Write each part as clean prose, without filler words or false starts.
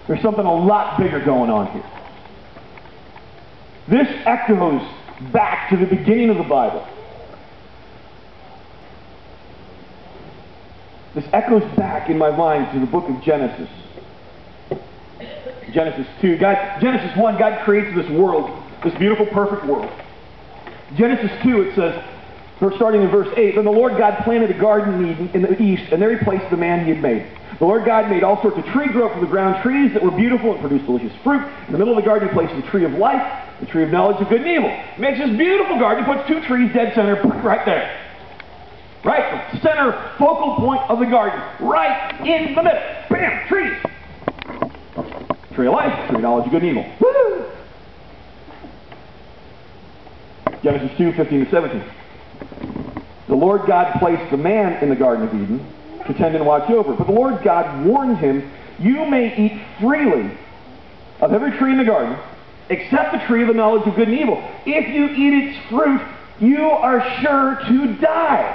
There's something a lot bigger going on here. This echoes back to the beginning of the Bible. This echoes back in my mind to the book of Genesis. Genesis 2. Genesis 1, God creates this world, this beautiful, perfect world. Genesis 2, it says, starting in verse 8, "Then the Lord God planted a garden in Eden in the east, and there he placed the man he had made. The Lord God made all sorts of tree grow from the ground, trees that were beautiful and produced delicious fruit. In the middle of the garden he placed the tree of life, the tree of knowledge of good and evil." He makes this beautiful garden, he puts two trees dead center, right there. Right? The center focal point of the garden. Right in the middle. Bam! Trees. Tree of life, tree of knowledge of good and evil. Woo! Genesis 2, 15 to 17. "The Lord God placed the man in the Garden of Eden to tend and watch over. But the Lord God warned him, 'You may eat freely of every tree in the garden, except the tree of the knowledge of good and evil. If you eat its fruit, you are sure to die.'"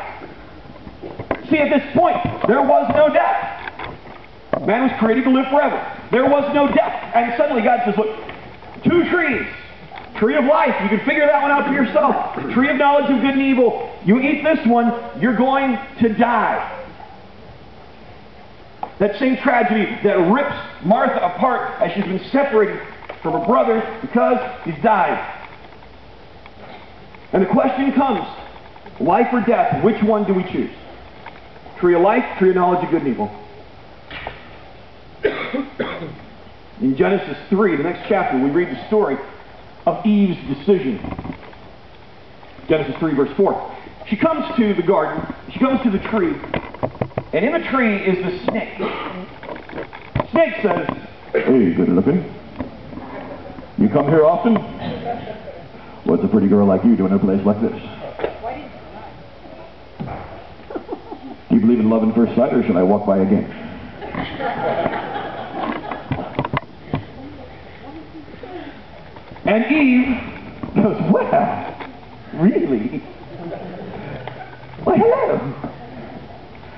See, at this point, there was no death. Man was created to live forever. There was no death. And suddenly God says, look, two trees. Tree of life, you can figure that one out for yourself. Tree of knowledge of good and evil. You eat this one, you're going to die. That same tragedy that rips Martha apart as she's been separated from her brother because he's died. And the question comes, life or death, which one do we choose? Tree of life, tree of knowledge of good and evil. In Genesis 3, the next chapter, we read the story of Eve's decision. Genesis 3, verse 4. She comes to the garden, she comes to the tree, and in the tree is the snake. Snake says, "Hey, good looking. You come here often? What's a pretty girl like you doing in a place like this? Do you believe in love at first sight, or should I walk by again?" And Eve goes, "Well, really? Well, hello."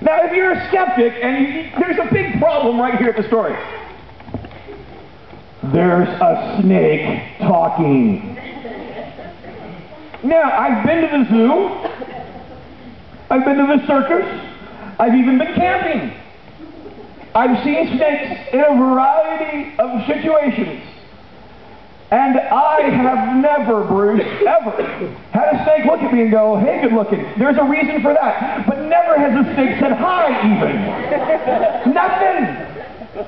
Now, if you're a skeptic, and there's a big problem right here at the story. There's a snake talking. Now, I've been to the zoo. I've been to the circus. I've even been camping. I've seen snakes in a variety of situations. And I have never, Bruce, ever had a snake look at me and go, "Hey, good looking." There's a reason for that. But never has a snake said hi, even. Nothing.